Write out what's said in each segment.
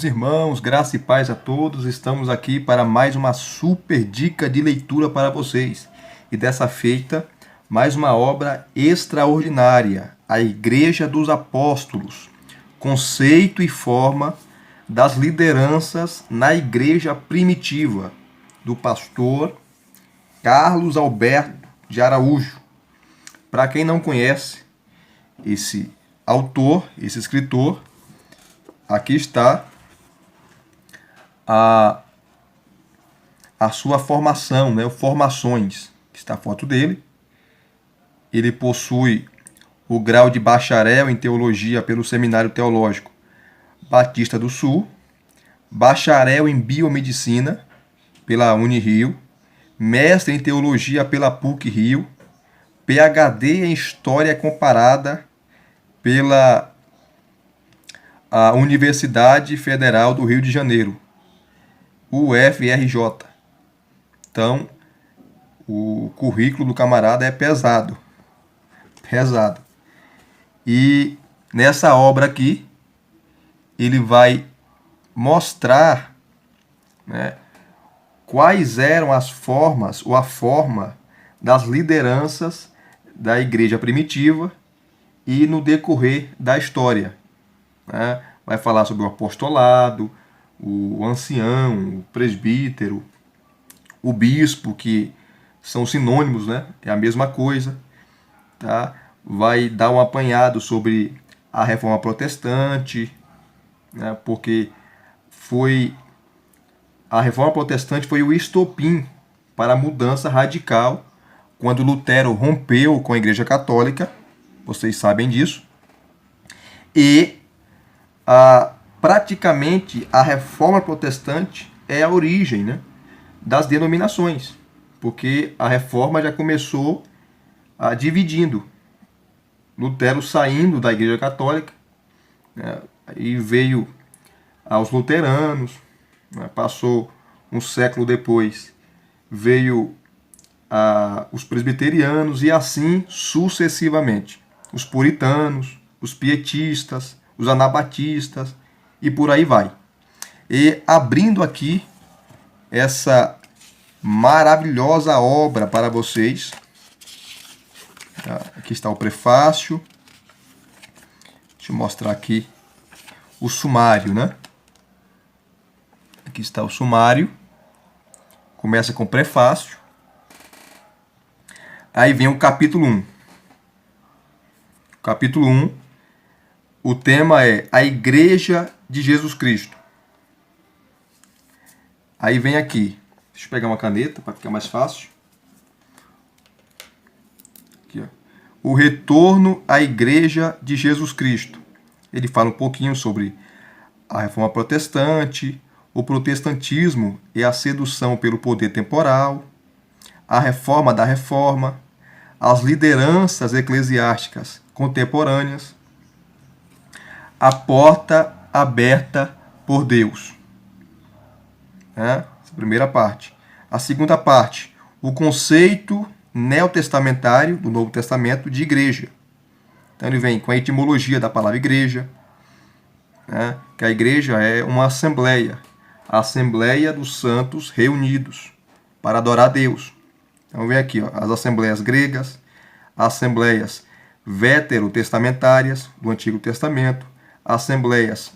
Meus irmãos, graça e paz a todos. Estamos aqui para mais uma super dica de leitura para vocês. E dessa feita, mais uma obra extraordinária, a Igreja dos Apóstolos, conceito e forma das lideranças na igreja primitiva, do pastor Carlos Alberto de Araújo. Para quem não conhece esse autor, esse escritor, aqui está a sua formação, né? Formações. Está a foto dele. Ele possui o grau de bacharel em teologia pelo Seminário Teológico Batista do Sul, bacharel em biomedicina pela Unirio, mestre em teologia pela PUC-Rio, PhD em História Comparada pela Universidade Federal do Rio de Janeiro, UFRJ. Então, o currículo do camarada é pesado. Pesado. E nessa obra aqui, ele vai mostrar, né, quais eram as formas ou a forma das lideranças da igreja primitiva e no decorrer da história. Né? Vai falar sobre o apostolado, o ancião, o presbítero, o bispo, que são sinônimos, né? É a mesma coisa. Tá? Vai dar um apanhado sobre a reforma protestante, né? Porque a reforma protestante foi o estopim para a mudança radical quando Lutero rompeu com a Igreja Católica, vocês sabem disso, e praticamente a reforma protestante é a origem, né, das denominações, porque a reforma já começou dividindo. Lutero saindo da Igreja Católica, né, e veio aos luteranos, né, passou um século depois, veio os presbiterianos e assim sucessivamente. Os puritanos, os pietistas, os anabatistas e por aí vai. E abrindo aqui essa maravilhosa obra para vocês, aqui está o prefácio. Deixa eu mostrar aqui o sumário, né? Aqui está o sumário. Começa com o prefácio. Aí vem o capítulo 1. Capítulo 1, o tema é a Igreja de Jesus Cristo. Aí vem aqui, deixa eu pegar uma caneta para ficar mais fácil. Aqui, ó. O retorno à Igreja de Jesus Cristo. Ele fala um pouquinho sobre a reforma protestante, o protestantismo e a sedução pelo poder temporal, a reforma da reforma, as lideranças eclesiásticas contemporâneas, a porta aberta por Deus. Essa primeira parte. A segunda parte, o conceito neotestamentário do Novo Testamento de igreja. Então ele vem com a etimologia da palavra igreja, né, que a igreja é uma assembleia, a assembleia dos santos reunidos para adorar a Deus. Então vem aqui, ó, as assembleias gregas, assembleias veterotestamentárias do Antigo Testamento, assembleias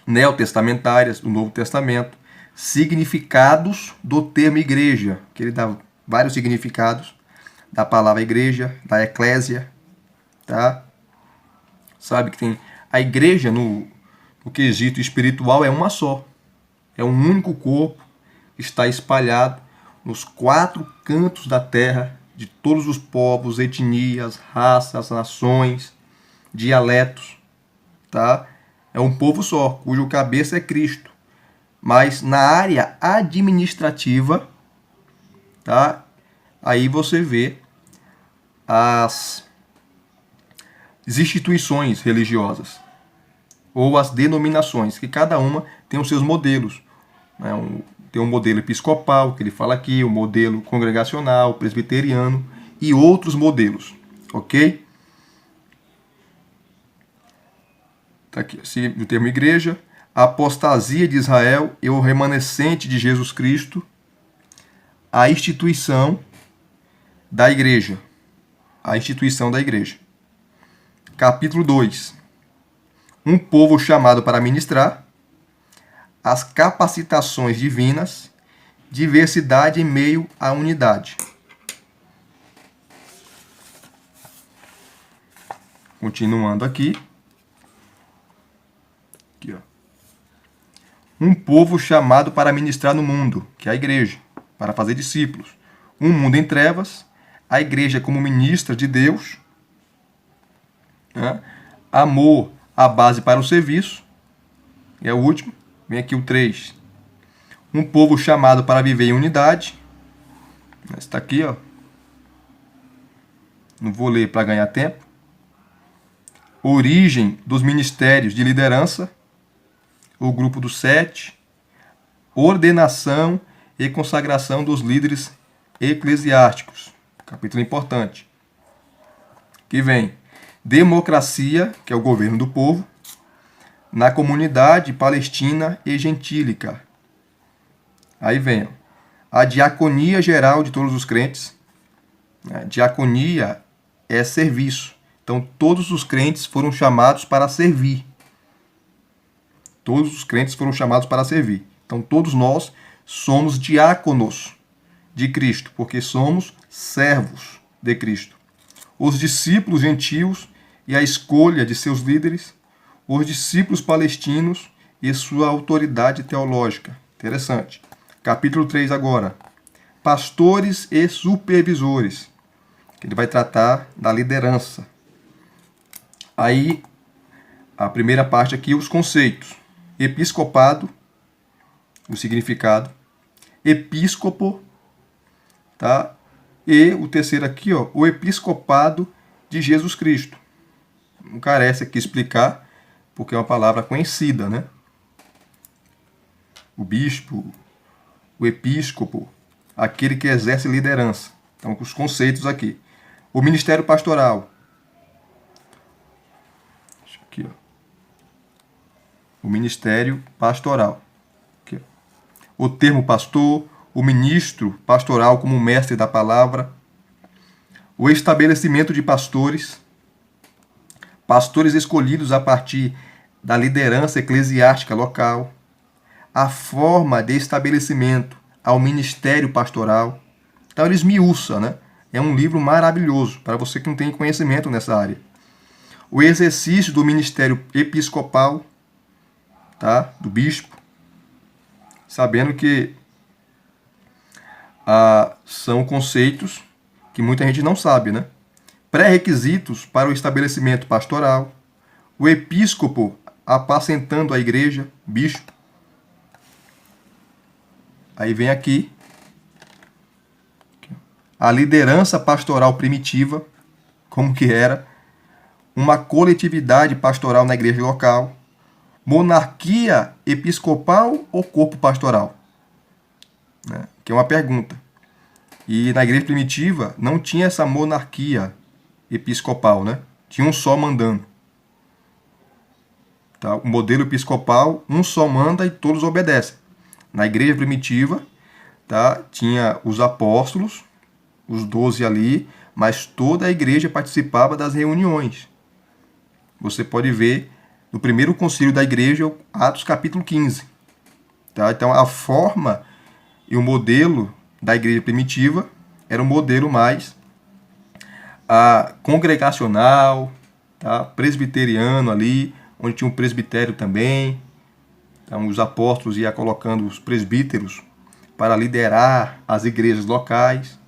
neotestamentárias do Novo Testamento, significados do termo igreja, que ele dá vários significados da palavra igreja, da eclésia, tá? Sabe que tem a igreja no quesito espiritual é uma só, é um único corpo que está espalhado nos 4 cantos da terra, de todos os povos, etnias, raças, nações, dialetos, tá? É um povo só, cujo cabeça é Cristo. Mas na área administrativa, tá? Aí você vê as instituições religiosas ou as denominações, que cada uma tem os seus modelos, né? Tem um modelo episcopal, que ele fala aqui, o modelo congregacional, presbiteriano e outros modelos, ok? Tá aqui, o termo igreja, a apostasia de Israel e o remanescente de Jesus Cristo, a instituição da igreja. A instituição da igreja. Capítulo 2. Um povo chamado para ministrar, as capacitações divinas, diversidade em meio à unidade. Continuando aqui. Aqui, ó. Um povo chamado para ministrar no mundo, que é a igreja, para fazer discípulos. Um mundo em trevas, a igreja como ministra de Deus, né? Amor, a base para o serviço. É o último. Vem aqui o 3. Um povo chamado para viver em unidade. Está aqui, ó. Não vou ler para ganhar tempo. Origem dos ministérios de liderança. O grupo dos 7. Ordenação e consagração dos líderes eclesiásticos. Capítulo importante. Que vem democracia, que é o governo do povo, na comunidade palestina e gentílica. Aí vem a diaconia geral de todos os crentes. A diaconia é serviço. Então, todos os crentes foram chamados para servir. Todos os crentes foram chamados para servir. Então, todos nós somos diáconos de Cristo, porque somos servos de Cristo. Os discípulos gentios e a escolha de seus líderes, os discípulos palestinos e sua autoridade teológica. Interessante. Capítulo 3 agora. Pastores e supervisores. Ele vai tratar da liderança. Aí, a primeira parte aqui, os conceitos. Episcopado, o significado. Episcopo, tá? E o terceiro aqui, ó, o episcopado de Jesus Cristo. Não carece aqui explicar, porque é uma palavra conhecida, né? O bispo, o episcopo, aquele que exerce liderança. Então, os conceitos aqui. O ministério pastoral. Aqui, ó. O ministério pastoral. Aqui, ó. O termo pastor, o ministro pastoral como mestre da palavra. O estabelecimento de pastores. Pastores escolhidos a partir da liderança eclesiástica local. A forma de estabelecimento ao ministério pastoral. Então, ele esmiuça, né? É um livro maravilhoso para você que não tem conhecimento nessa área. O exercício do ministério episcopal, tá? Do bispo. Sabendo que são conceitos que muita gente não sabe, né? Pré-requisitos para o estabelecimento pastoral. O episcopo apacentando a igreja, bispo. Aí vem aqui a liderança pastoral primitiva, como que era, uma coletividade pastoral na igreja local, monarquia episcopal ou corpo pastoral? Né? Que é uma pergunta. E na igreja primitiva não tinha essa monarquia episcopal, né? Tinha um só mandando. Tá? O modelo episcopal, um só manda e todos obedecem. Na igreja primitiva, tá? Tinha os apóstolos, os 12 ali, mas toda a igreja participava das reuniões. Você pode ver no primeiro concílio da igreja, Atos capítulo 15. Tá? Então, a forma e o modelo da igreja primitiva era um modelo mais congregacional, tá? Presbiteriano ali, onde tinha um presbitério também. Então, os apóstolos iam colocando os presbíteros para liderar as igrejas locais.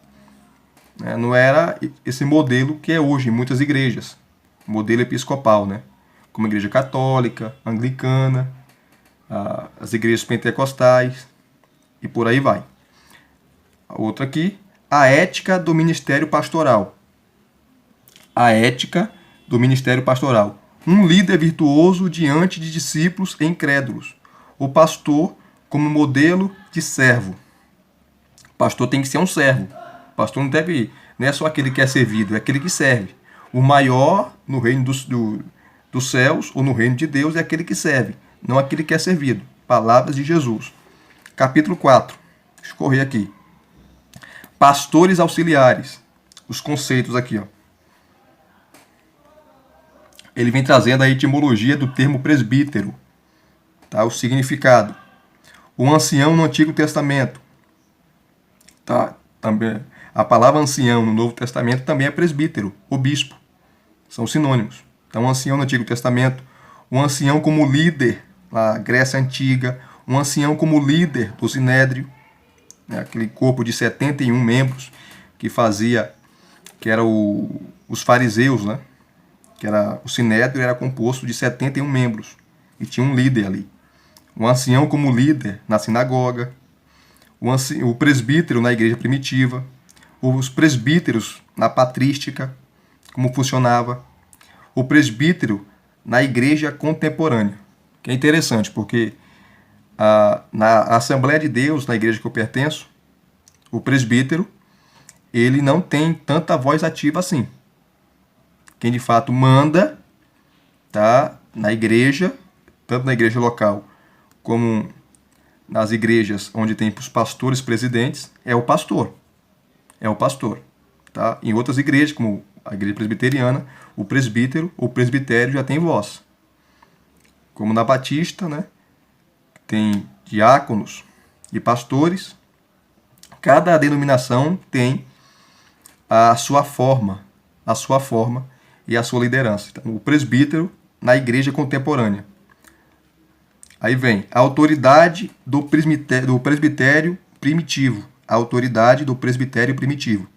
Não era esse modelo que é hoje em muitas igrejas, modelo episcopal, né? Como a igreja católica, anglicana, as igrejas pentecostais e por aí vai. A outra aqui, a ética do ministério pastoral. A ética do ministério pastoral. Um líder virtuoso diante de discípulos e incrédulos. O pastor como modelo de servo. O pastor tem que ser um servo. O pastor não é só aquele que é servido, é aquele que serve. O maior no reino dos céus ou no reino de Deus é aquele que serve. não aquele que é servido. Palavras de Jesus. Capítulo 4. Deixa eu correr aqui. Pastores auxiliares. Os conceitos aqui, ó. Ele vem trazendo a etimologia do termo presbítero, tá? O significado. O ancião no Antigo Testamento, tá? Também a palavra ancião no Novo Testamento também é presbítero, o bispo. São sinônimos. Então, ancião no Antigo Testamento, um ancião como líder na Grécia Antiga, um ancião como líder do Sinédrio, né? Aquele corpo de 71 membros que era os fariseus, né? O Sinédrio era composto de 71 membros e tinha um líder ali. Um ancião como líder na sinagoga, o presbítero na igreja primitiva, os presbíteros na patrística, como funcionava, o presbítero na igreja contemporânea, que é interessante, porque na Assembleia de Deus, na igreja que eu pertenço, o presbítero, ele não tem tanta voz ativa assim. Quem de fato manda, tá, na igreja, tanto na igreja local como nas igrejas onde tem os pastores presidentes, é o pastor. É o pastor. Tá? Em outras igrejas, como a igreja presbiteriana, o presbítero ou presbitério já tem voz. Como na Batista, né, tem diáconos e pastores. Cada denominação tem a sua forma e a sua liderança. Então, o presbítero na igreja contemporânea. Aí vem a autoridade do presbitério primitivo. A autoridade do presbitério primitivo.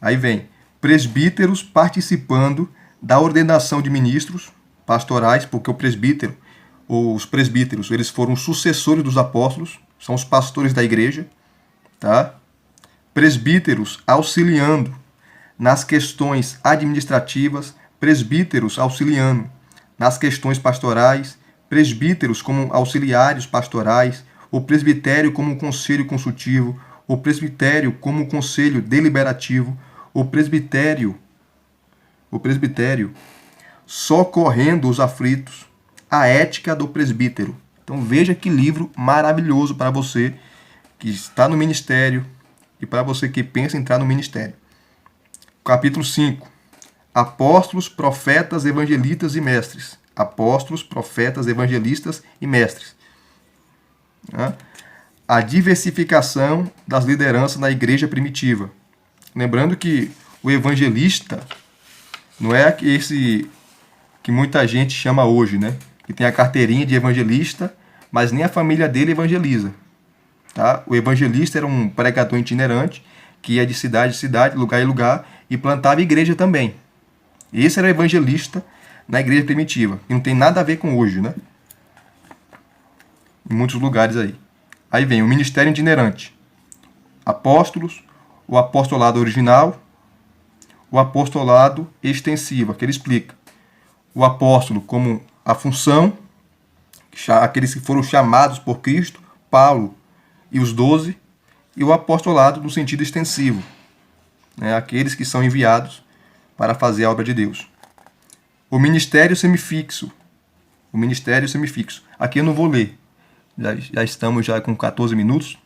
Aí vem presbíteros participando da ordenação de ministros pastorais, porque os presbíteros, eles foram sucessores dos apóstolos, são os pastores da igreja, tá? Presbíteros auxiliando nas questões administrativas, presbíteros auxiliando nas questões pastorais, presbíteros como auxiliares pastorais, o presbitério como conselho consultivo, o presbitério como conselho deliberativo, o presbitério socorrendo os aflitos, a ética do presbítero. Então veja que livro maravilhoso para você que está no ministério e para você que pensa em entrar no ministério. Capítulo 5. Apóstolos, profetas, evangelistas e mestres. Apóstolos, profetas, evangelistas e mestres. A diversificação das lideranças na igreja primitiva. Lembrando que o evangelista não é esse que muita gente chama hoje, né? Que tem a carteirinha de evangelista, mas nem a família dele evangeliza. Tá? O evangelista era um pregador itinerante que ia de cidade em cidade, lugar em lugar, e plantava igreja também. Esse era o evangelista na igreja primitiva. E não tem nada a ver com hoje, né? Em muitos lugares aí. Aí vem o ministério itinerante. Apóstolos, o apostolado original, o apostolado extensivo, que ele explica. O apóstolo como a função, aqueles que foram chamados por Cristo, Paulo e os 12, e o apostolado no sentido extensivo, né? Aqueles que são enviados para fazer a obra de Deus. O ministério semifixo. O ministério semifixo. Aqui eu não vou ler. Já estamos com 14 minutos.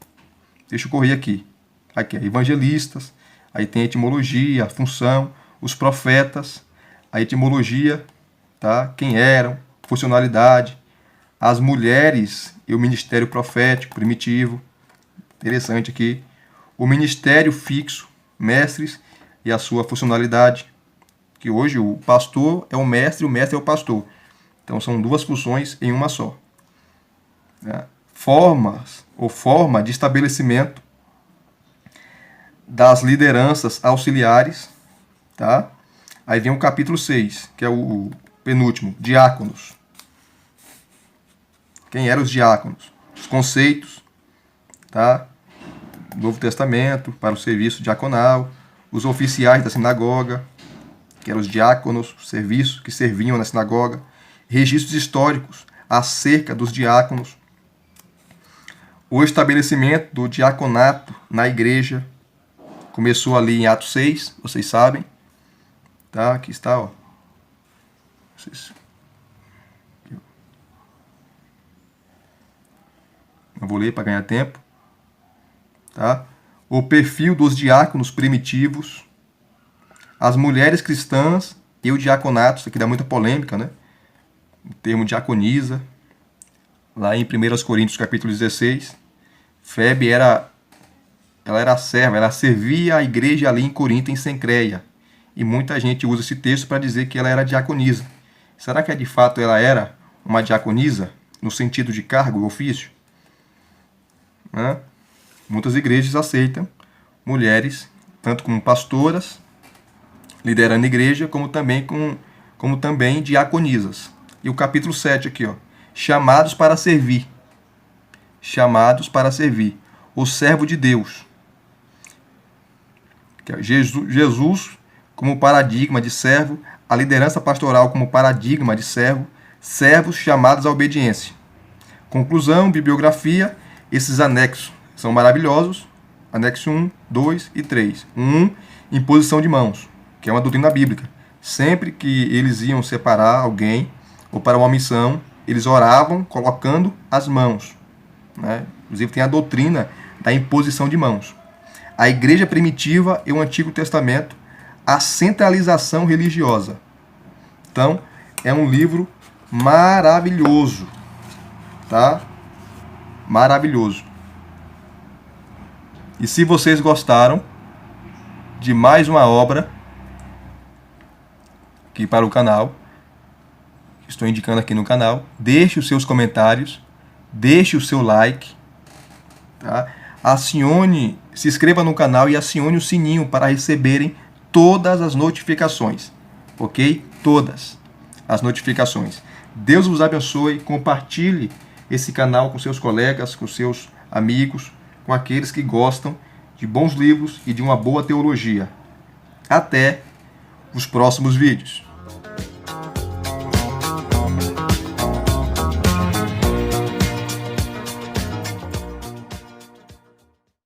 Deixa eu correr aqui. Aqui, evangelistas. Aí tem a etimologia, a função, os profetas, a etimologia, tá? Quem eram, funcionalidade, as mulheres e o ministério profético primitivo. Interessante aqui. O ministério fixo, mestres e a sua funcionalidade. Que hoje o pastor é o mestre é o pastor. Então são duas funções em uma só. Forma de estabelecimento das lideranças auxiliares, tá? Aí vem o capítulo 6, que é o penúltimo, diáconos. Quem eram os diáconos? Os conceitos, tá? Novo Testamento, para o serviço diaconal, os oficiais da sinagoga, que eram os diáconos, serviços que serviam na sinagoga, registros históricos acerca dos diáconos, o estabelecimento do diaconato na igreja, começou ali em Atos 6, vocês sabem, tá? Aqui está, ó. não vou ler para ganhar tempo. Tá? O perfil dos diáconos primitivos, as mulheres cristãs e o diaconato. Isso aqui dá muita polêmica, né? O termo diaconisa, lá em 1 Coríntios capítulo 16, Febe ela era serva, ela servia a igreja ali em Corinto, em Cencreia. E muita gente usa esse texto para dizer que ela era diaconisa. Será que de fato ela era uma diaconisa, no sentido de cargo e ofício? Né? Muitas igrejas aceitam mulheres, tanto como pastoras, liderando a igreja, como também diaconisas. E o capítulo 7 aqui, ó, chamados para servir. Chamados para servir. O servo de Deus. Jesus como paradigma de servo, a liderança pastoral como paradigma de servo, servos chamados à obediência. Conclusão, bibliografia, esses anexos são maravilhosos. Anexo 1, 2 e 3. 1, imposição de mãos, que é uma doutrina bíblica. Sempre que eles iam separar alguém ou para uma missão, eles oravam colocando as mãos. Né? Inclusive tem a doutrina da imposição de mãos. A igreja primitiva e o Antigo Testamento, a centralização religiosa. Então, é um livro maravilhoso, tá? Maravilhoso. E se vocês gostaram de mais uma obra aqui para o canal, estou indicando aqui no canal, deixe os seus comentários, deixe o seu like, tá? Acione, se inscreva no canal e acione o sininho para receberem todas as notificações, ok? Todas as notificações. Deus vos abençoe, compartilhe esse canal com seus colegas, com seus amigos, com aqueles que gostam de bons livros e de uma boa teologia. Até os próximos vídeos.